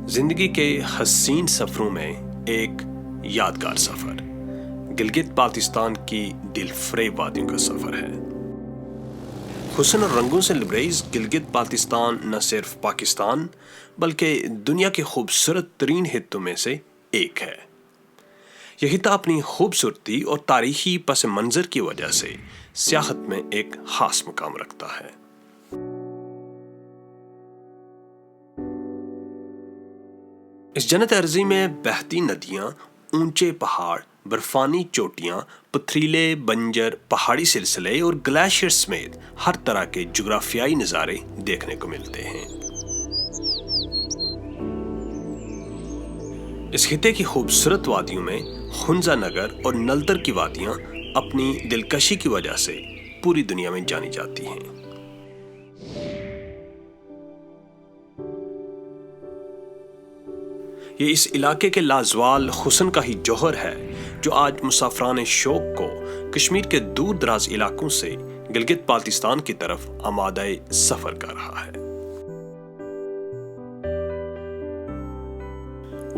زندگی کے حسین سفروں میں ایک یادگار سفر گلگت بلتستان کی دل فریب وادیوں کا سفر ہے۔ حسن اور رنگوں سے لبریز گلگت بلتستان نہ صرف پاکستان بلکہ دنیا کے خوبصورت ترین خطوں میں سے ایک ہے۔ یہ خطہ اپنی خوبصورتی اور تاریخی پس منظر کی وجہ سے سیاحت میں ایک خاص مقام رکھتا ہے۔ اس جنت ارضی میں بہتی ندیاں، اونچے پہاڑ، برفانی چوٹیاں، پتھریلے بنجر پہاڑی سلسلے اور گلیشیئر سمیت ہر طرح کے جغرافیائی نظارے دیکھنے کو ملتے ہیں۔ اس خطے کی خوبصورت وادیوں میں خنزہ نگر اور نلتر کی وادیاں اپنی دلکشی کی وجہ سے پوری دنیا میں جانی جاتی ہیں۔ یہ اس علاقے کے لازوال حسن کا ہی جوہر ہے جو آج مسافران شوق کو کشمیر کے دور دراز علاقوں سے گلگت بلتستان کی طرف آمادہ سفر کر رہا ہے۔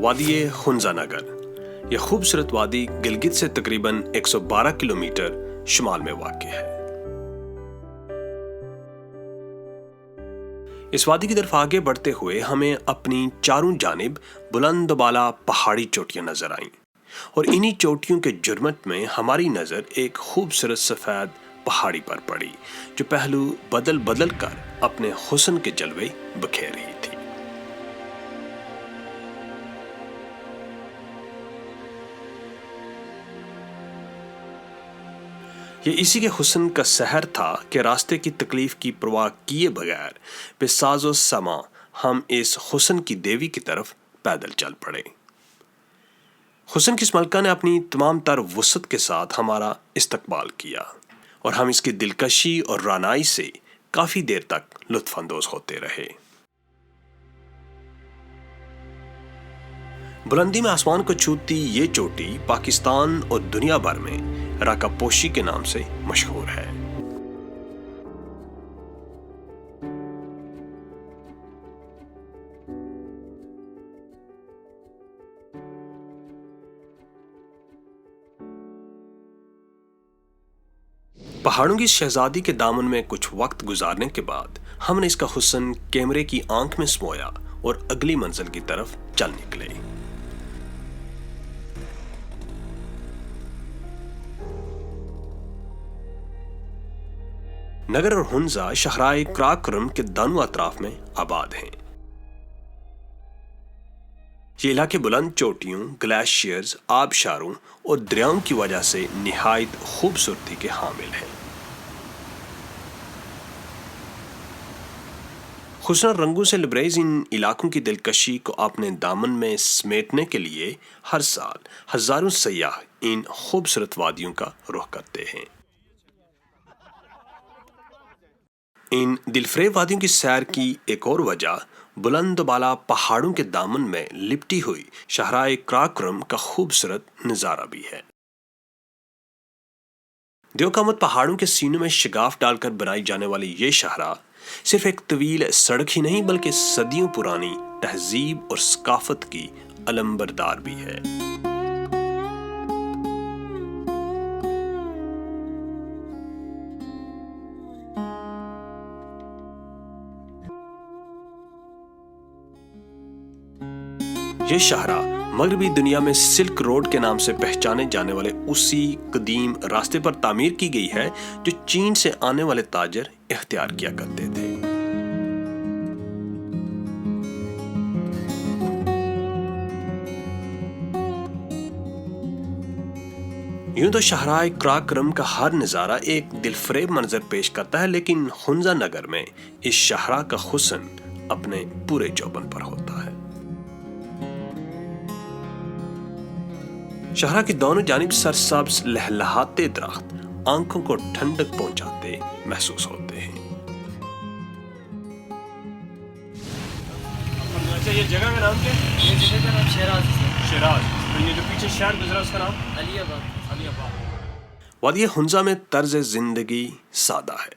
وادی خنزہ نگر، یہ خوبصورت وادی گلگت سے تقریباً 112 کلومیٹر شمال میں واقع ہے۔ اس وادی کی طرف آگے بڑھتے ہوئے ہمیں اپنی چاروں جانب بلند و بالا پہاڑی چوٹیاں نظر آئیں، اور انہی چوٹیوں کے جرمٹ میں ہماری نظر ایک خوبصورت سفید پہاڑی پر پڑی جو پہلو بدل بدل کر اپنے حسن کے جلوے بکھیر رہی تھی۔ یہ اسی کے حسن کا سحر تھا کہ راستے کی تکلیف کی پرواہ کیے بغیر بے ساز و سماں ہم اس حسن کی دیوی کی طرف پیدل چل پڑے۔ حسن کی اس ملکہ نے اپنی تمام تر وسعت کے ساتھ ہمارا استقبال کیا، اور ہم اس کی دلکشی اور رعنائی سے کافی دیر تک لطف اندوز ہوتے رہے۔ بلندی میں آسمان کو چھوتی یہ چوٹی پاکستان اور دنیا بھر میں راکا پوشی کے نام سے مشہور ہے۔ پہاڑوں کی شہزادی کے دامن میں کچھ وقت گزارنے کے بعد ہم نے اس کا حسن کیمرے کی آنکھ میں سمویا اور اگلی منزل کی طرف چل نکلے۔ نگر اور ہنزہ شاہراہ قراقرم کے دونوں اطراف میں آباد ہیں۔ یہ علاقے بلند چوٹیوں، گلیشیئرز، آبشاروں اور دریاؤں کی وجہ سے نہایت خوبصورتی کے حامل ہیں۔ حسن اور رنگوں سے لبریز ان علاقوں کی دلکشی کو اپنے دامن میں سمیٹنے کے لیے ہر سال ہزاروں سیاح ان خوبصورت وادیوں کا رخ کرتے ہیں۔ ان دلفریب وادیوں کی سیر کی ایک اور وجہ بلند و بالا پہاڑوں کے دامن میں لپٹی ہوئی شاہراہ قراقرم کا خوبصورت نظارہ بھی ہے۔ دیو قامت پہاڑوں کے سینوں میں شگاف ڈال کر بنائی جانے والی یہ شاہراہ صرف ایک طویل سڑک ہی نہیں بلکہ صدیوں پرانی تہذیب اور ثقافت کی علمبردار بھی ہے۔ یہ شاہراہ مغربی دنیا میں سلک روڈ کے نام سے پہچانے جانے والے اسی قدیم راستے پر تعمیر کی گئی ہے جو چین سے آنے والے تاجر اختیار کیا کرتے تھے۔ یوں تو شاہراہ قراقرم کا ہر نظارہ ایک دلفریب منظر پیش کرتا ہے، لیکن خنزہ نگر میں اس شاہراہ کا حسن اپنے پورے چوبن پر ہوتا ہے۔ شاہراہ کی دونوں جانب سرسبز لہلہاتے درخت آنکھوں کو ٹھنڈک پہنچاتے محسوس ہوتے ہیں۔ اچھا، یہ جگہ کا نام کیا ہے؟ یہ جگہ کا نام شیراز ہے۔ شیراز۔ تو یہ جو پیچھے شہر گزرا اس کا نام علی آباد۔ علی آباد۔ وادی خنزہ میں طرز زندگی سادہ ہے۔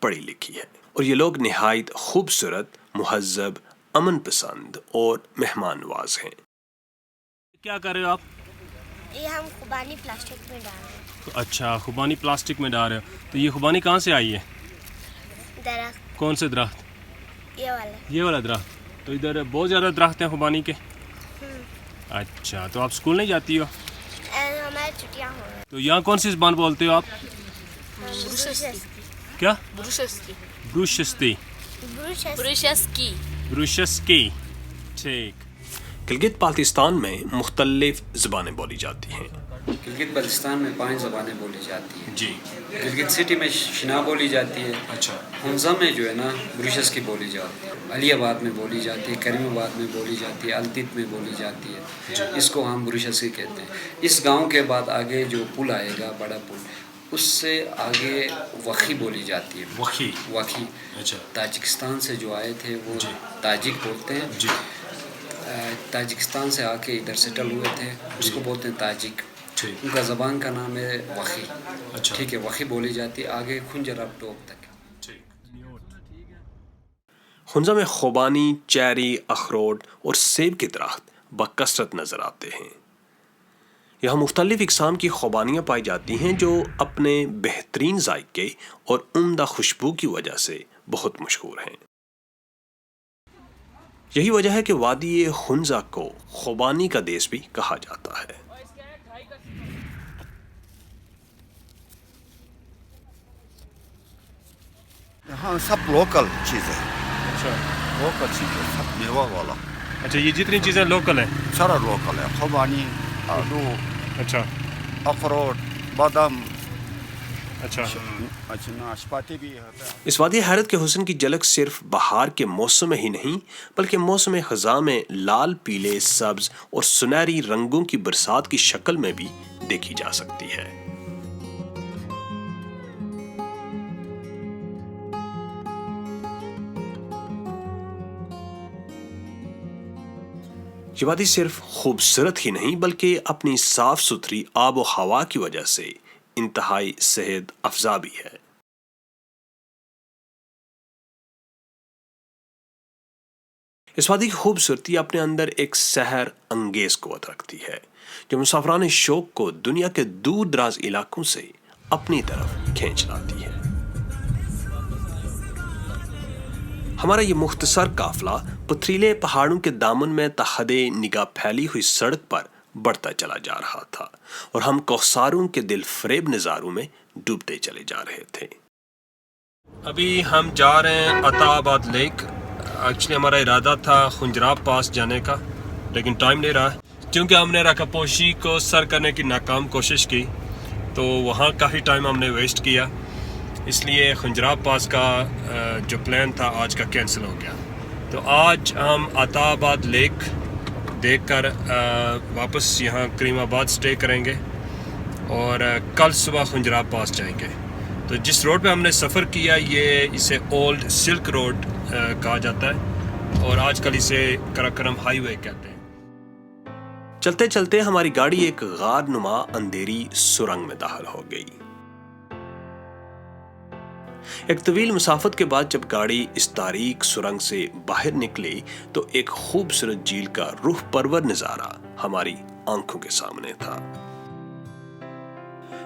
پڑھی لکھی ہے اور یہ لوگ نہایت خوبصورت، مہذب، امن پسند اور مہمان نواز ہیں۔ کیا کر رہے ہو آپ؟ یہ ہم خوبانی پلاسٹک میں ڈال رہے ہیں۔ اچھا، خوبانی پلاسٹک میں ڈال رہے ہو، تو یہ خوبانی کہاں سے آئی ہے؟ درخت کون سے درخت؟ یہ والا درخت۔ تو ادھر بہت زیادہ درخت ہیں خوبانی کے؟ اچھا، تو آپ اسکول نہیں جاتی ہو؟ ہماری چھٹیاں ہو رہی تو یہاں کون سی زبان بولتے ہو آپ؟ کیا؟ بروشستی۔ بروشسکی، ٹھیک۔ گلگت بالتستان میں مختلف زبانیں بولی جاتی ہیں۔ گلگت بلتستان میں 5 زبانیں بولی جاتی ہیں۔ جی۔ گلگت سٹی میں شنا بولی جاتی ہے۔ اچھا۔ حمزہ میں جو ہے نا بروشس کی بولی جاتی ہے، علی آباد میں بولی جاتی ہے، کریم آباد میں بولی جاتی ہے، التت میں بولی جاتی ہے، اس کو ہم بروشس کی کہتے ہیں۔ اس گاؤں کے بعد آگے جو پل آئے گا، بڑا پل، اس سے آگے وخی بولی جاتی ہے۔ وخی۔ وخی اچھا۔ تاجکستان سے جو آئے تھے وہ تاجک بولتے ہیں۔ جی۔ تاجکستان سے آ کے ادھر سیٹل ہوئے تھے، اس کو بولتے ہیں تاجک۔ ان کا زبان کا نام ہے وخی۔ اچھا۔ ٹھیک ہے، وخی بولی جاتی ہے، آگے خنجر اب ٹوک تک۔ خنزہ میں خوبانی، چیری، اخروٹ اور سیب کے درخت بکثرت نظر آتے ہیں۔ یہاں مختلف اقسام کی خوبانیاں پائی جاتی ہیں جو اپنے بہترین ذائقے اور عمدہ خوشبو کی وجہ سے بہت مشہور ہیں۔ یہی وجہ ہے کہ وادی خنزہ کو خوبانی کا دیس بھی کہا جاتا ہے۔ یہاں سب لوکل چیزیں، اچھا۔ لوکل چیزیں، سب میوہ والا، اچھا، یہ جتنی چیزیں لوکل ہیں؟ سارا لوکل ہے، خوبانی، آلو، اچھا۔ اخروٹ، بادام، اچھا۔ ناشپاتی بھی ہوتا ہے۔ اس وادی حیرت کے حسن کی جھلک صرف بہار کے موسم میں ہی نہیں بلکہ موسم خزاں میں لال، پیلے، سبز اور سنہری رنگوں کی برسات کی شکل میں بھی دیکھی جا سکتی ہے۔ یہ وادی صرف خوبصورت ہی نہیں بلکہ اپنی صاف ستھری آب و ہوا کی وجہ سے انتہائی صحت افزا بھی ہے۔ اس وادی کی خوبصورتی اپنے اندر ایک سحر انگیز قوت رکھتی ہے جو مسافران شوق کو دنیا کے دور دراز علاقوں سے اپنی طرف کھینچ لاتی ہے۔ ہمارا یہ مختصر قافلہ پتھریلے پہاڑوں کے دامن میں تحت نگاہ پھیلی ہوئی سڑک پر بڑھتا چلا جا رہا تھا اور ہم کوثاروں کے دل فریب نظاروں میں ڈوبتے چلے جا رہے تھے۔ ابھی ہم جا رہے ہیں عطا آباد لیک۔ ایکچولی ہمارا ارادہ تھا خنجراب پاس جانے کا، لیکن ٹائم نہیں رہا کیونکہ ہم نے رکھا پوشی کو سر کرنے کی ناکام کوشش کی، تو وہاں کافی ٹائم ہم نے ویسٹ کیا، اس لیے خنجراب پاس کا جو پلان تھا آج کا کینسل ہو گیا۔ تو آج ہم عطا آباد لیک دیکھ کر واپس یہاں کریم آباد سٹے کریں گے اور کل صبح خنجراب پاس جائیں گے۔ تو جس روڈ پہ ہم نے سفر کیا یہ اسے اولڈ سلک روڈ کہا جاتا ہے اور آج کل اسے کراکرم ہائی وے کہتے ہیں۔ چلتے چلتے ہماری گاڑی ایک غار نما اندھیری سرنگ میں داخل ہو گئی۔ ایک طویل مسافت کے بعد جب گاڑی اس تاریک سرنگ سے باہر نکلی تو ایک خوبصورت جھیل کا روح پرور نظارہ ہماری آنکھوں کے سامنے تھا۔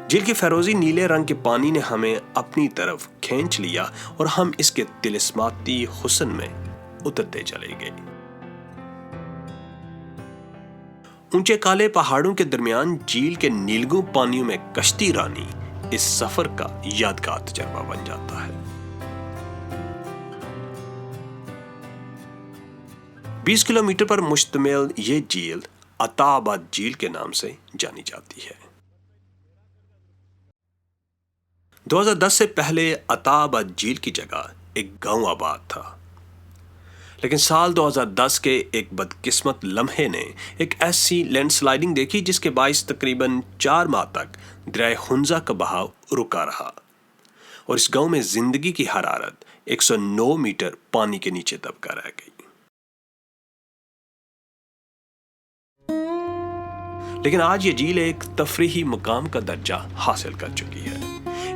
جھیل کے فیروزی نیلے رنگ کے پانی نے ہمیں اپنی طرف کھینچ لیا اور ہم اس کے طلسماتی حسن میں اترتے چلے گئے۔ اونچے کالے پہاڑوں کے درمیان جھیل کے نیلگوں پانیوں میں کشتی رانی اس سفر کا یادگار تجربہ بن جاتا ہے۔ 20 کلومیٹر پر مشتمل یہ جھیل عطا آباد جھیل کے نام سے جانی جاتی ہے۔ 2010 سے پہلے عطا آباد جھیل کی جگہ ایک گاؤں آباد تھا، لیکن سال 2010 کے ایک بدقسمت لمحے نے ایک ایسی لینڈ سلائیڈنگ دیکھی جس کے باعث تقریباً 4 ماہ تک دریائے خنزہ کا بہاؤ رکا رہا اور اس گاؤں میں زندگی کی حرارت 109 میٹر پانی کے نیچے دبکا رہ گئی۔ لیکن آج یہ جھیل ایک تفریحی مقام کا درجہ حاصل کر چکی ہے۔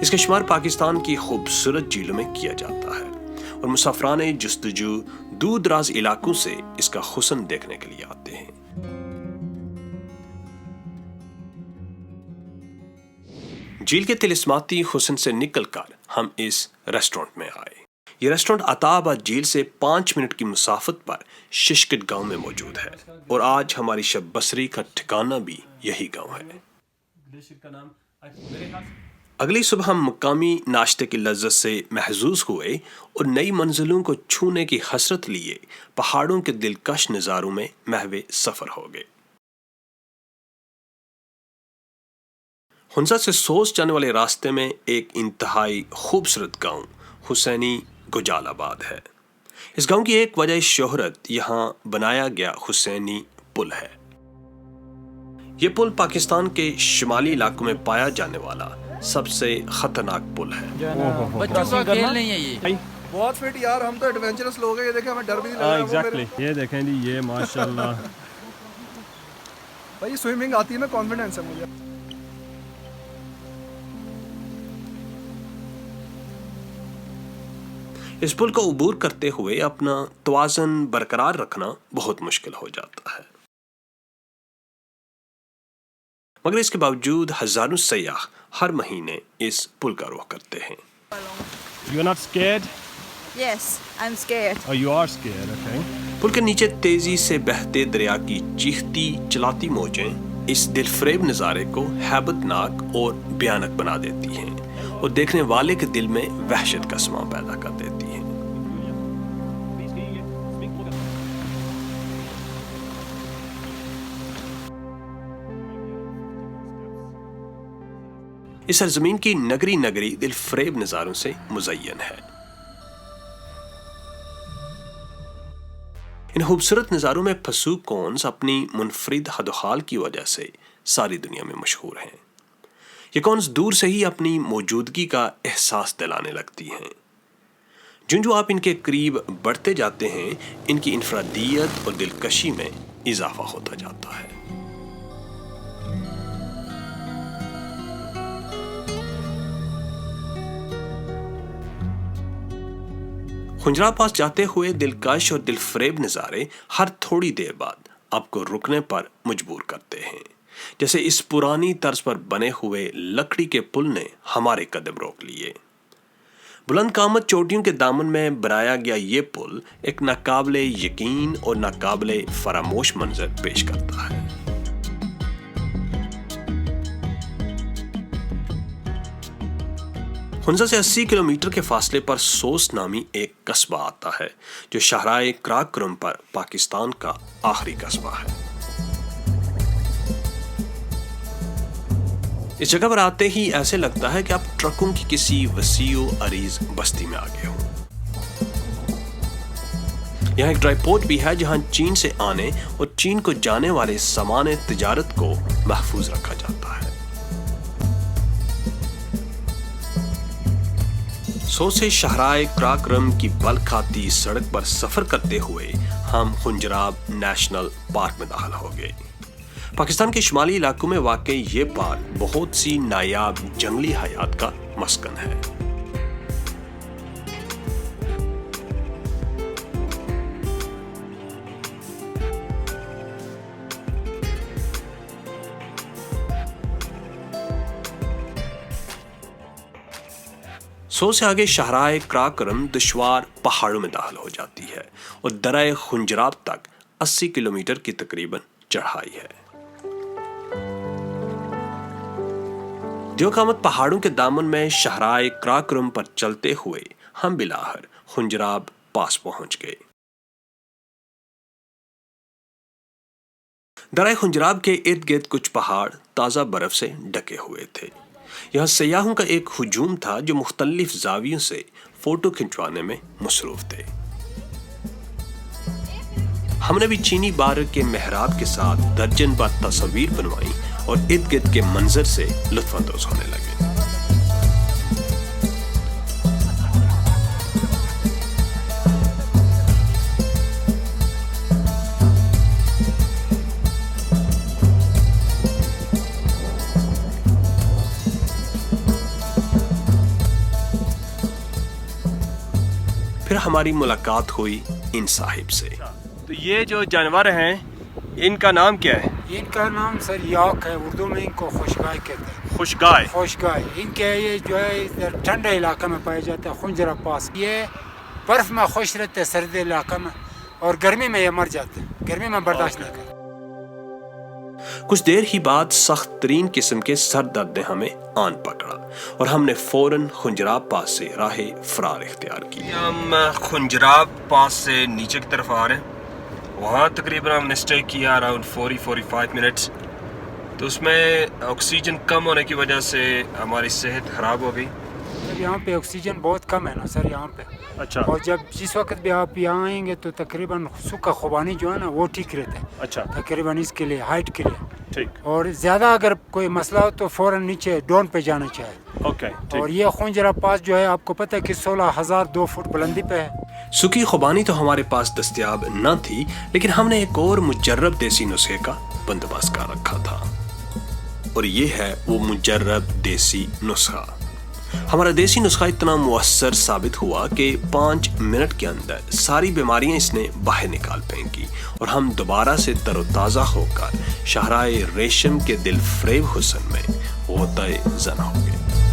اس کا شمار پاکستان کی خوبصورت جھیلوں میں کیا جاتا ہے اور مسافران جستجو دور دراز علاقوں سے اس کا حسن دیکھنے کے لیے آتے ہیں۔ جھیل کے طلسماتی حسن سے نکل کر ہم اس ریسٹورنٹ میں آئے۔ یہ ریسٹورنٹ عطا آباد جھیل سے 5 منٹ کی مسافت پر ششکٹ گاؤں میں موجود ہے اور آج ہماری شب بسری کا ٹھکانہ بھی یہی گاؤں ہے۔ اگلی صبح ہم مقامی ناشتے کی لذت سے محظوظ ہوئے اور نئی منزلوں کو چھونے کی حسرت لیے پہاڑوں کے دلکش نظاروں میں محو سفر ہو گئے۔ ہنزا سے سوس جانے والے راستے میں ایک انتہائی خوبصورت گاؤں حسینی گجال آباد ہے۔ اس گاؤں کی ایک وجہ شہرت یہاں بنایا گیا حسینی پل ہے۔ یہ پل پاکستان کے شمالی علاقوں میں پایا جانے والا سب سے خطرناک پل ہے۔ بچوں کا کھیل نہیں ہے یہ۔ بہت فٹ یار، ہم تو ایڈونچرس لوگ ہیں، یہ دیکھیں ہمیں ڈر بھی نہیں لگ رہا۔ ایگزیکٹلی، یہ دیکھیں جی، یہ ماشاءاللہ بھائی سوئمنگ آتی ہے، میں کانفیڈنس ہے مجھے۔ اس پل کو عبور کرتے ہوئے اپنا توازن برقرار رکھنا بہت مشکل ہو جاتا ہے، مگر اس کے باوجود ہزاروں سیاح ہر مہینے اس پل کا رخ کرتے ہیں۔ You are not scared? Yes, I'm scared. Oh, you are scared, okay. پل کے نیچے تیزی سے بہتے دریا کی چیختی چلاتی موجیں اس دل فریب نظارے کو ہیبت ناک اور بھیانک بنا دیتی ہیں اور دیکھنے والے کے دل میں وحشت کا سماں پیدا کر دیتی ہیں۔ اس سرزمین کی نگری نگری دل فریب نظاروں سے مزین ہے۔ ان خوبصورت نظاروں میں پھسو کونز اپنی منفرد حد و حال کی وجہ سے ساری دنیا میں مشہور ہیں۔ یہ کونز دور سے ہی اپنی موجودگی کا احساس دلانے لگتی ہیں۔ جو آپ ان کے قریب بڑھتے جاتے ہیں، ان کی انفرادیت اور دلکشی میں اضافہ ہوتا جاتا ہے۔ خنجرا پاس جاتے ہوئے دلکش اور دل فریب نظارے ہر تھوڑی دیر بعد آپ کو رکنے پر مجبور کرتے ہیں، جیسے اس پرانی طرز پر بنے ہوئے لکڑی کے پل نے ہمارے قدم روک لیے۔ بلند قامت چوٹیوں کے دامن میں بنایا گیا یہ پل ایک ناقابل یقین اور ناقابل فراموش منظر پیش کرتا ہے۔ ہنزا سے 80 کلومیٹر کے فاصلے پر سوس نامی ایک قصبہ آتا ہے جو شاہراہ کراکرم پر پاکستان کا آخری قصبہ ہے۔ اس جگہ پر آتے ہی ایسے لگتا ہے کہ آپ ٹرکوں کی کسی وسیع و عریض بستی میں آگے ہوں۔ یہاں ایک ڈرائی پورٹ بھی ہے جہاں چین سے آنے اور چین کو جانے والے سامان تجارت کو محفوظ رکھا جاتا ہے۔ سو سے شاہراہ کراکرم کی بل کھاتی سڑک پر سفر کرتے ہوئے ہم خنجراب نیشنل پارک میں داخل ہو گئے۔ پاکستان کے شمالی علاقوں میں واقع یہ پارک بہت سی نایاب جنگلی حیات کا مسکن ہے۔ سو سے آگے شاہراہ کراکرم دشوار پہاڑوں میں داخل ہو جاتی ہے اور درہ خنجراب تک 80 کلومیٹر کی تقریباً چڑھائی ہے۔ دیوقامت پہاڑوں کے دامن میں شاہراہ کراکرم پر چلتے ہوئے ہم بلاخر خنجراب پاس پہنچ گئے۔ درہ خنجراب کے ارد گرد کچھ پہاڑ تازہ برف سے ڈھکے ہوئے تھے۔ یہاں سیاحوں کا ایک ہجوم تھا جو مختلف زاویوں سے فوٹو کھنچوانے میں مصروف تھے۔ ہم نے بھی چینی بارک کے محراب کے ساتھ درجن بار تصاویر بنوائی اور ارد گرد کے منظر سے لطف اندوز ہونے لگے۔ پھر ہماری ملاقات ہوئی ان صاحب سے. تو یہ جو جانور ہیں ان کا نام کیا ہے؟ ان کا نام سر یاک ہے، اردو میں ان کو خوشگائے کہتے ہیں. خوشگائے. خوشگائے ان کے یہ جو ہے ادھر ٹھنڈے علاقے میں پایا جاتا ہے، خنجرہ پاس. یہ برف میں خوش رہتے ہیں سردی علاقے میں، اور گرمی میں یہ مر جاتے ہیں، گرمی میں برداشت نہیں کرتے. کچھ دیر ہی بعد سخت ترین قسم کے سر درد نے ہمیں آن پکڑا اور ہم نے فوراً خنجراب پاس سے راہ فرار اختیار کی. ہم خنجراب پاس سے نیچے کی طرف آ رہے ہیں. وہاں تقریباً ہم نے اسٹے کیا اراؤنڈ 40-45 منٹس. تو اس میں آکسیجن کم ہونے کی وجہ سے ہماری صحت خراب ہو گئی. سر یہاں پہ آکسیجن بہت کم ہے نا سر یہاں پہ. اچھا. اور جب جس وقت بھی آپ یہاں آئیں گے تو تقریباً سوکھا خوبانی جو ہے نا وہ ٹھیک رہتا ہے. اچھا. تقریباً اس کے لیے ہائٹ کے لیے. ٹھیک. اور زیادہ اگر کوئی مسئلہ ہو تو فوراً نیچے ڈون پہ جانا چاہیے. اوکے. اور یہ خنجرہ پاس جو ہے آپ کو پتہ ہے کہ 16,002 فٹ بلندی پہ ہے. سوکھی خوبانی تو ہمارے پاس دستیاب نہ تھی، لیکن ہم نے ایک اور مجرب دیسی نسخے کا بندوبست کر رکھا تھا، اور یہ ہے وہ مجرب دیسی نسخہ. ہمارا دیسی نسخہ اتنا مؤثر ثابت ہوا کہ 5 منٹ کے اندر ساری بیماریاں اس نے باہر نکال پھینکی اور ہم دوبارہ سے تر و تازہ ہو کر شاہراہ ریشم کے دل فریب حسن میں غوطۂ زن ہو گئے.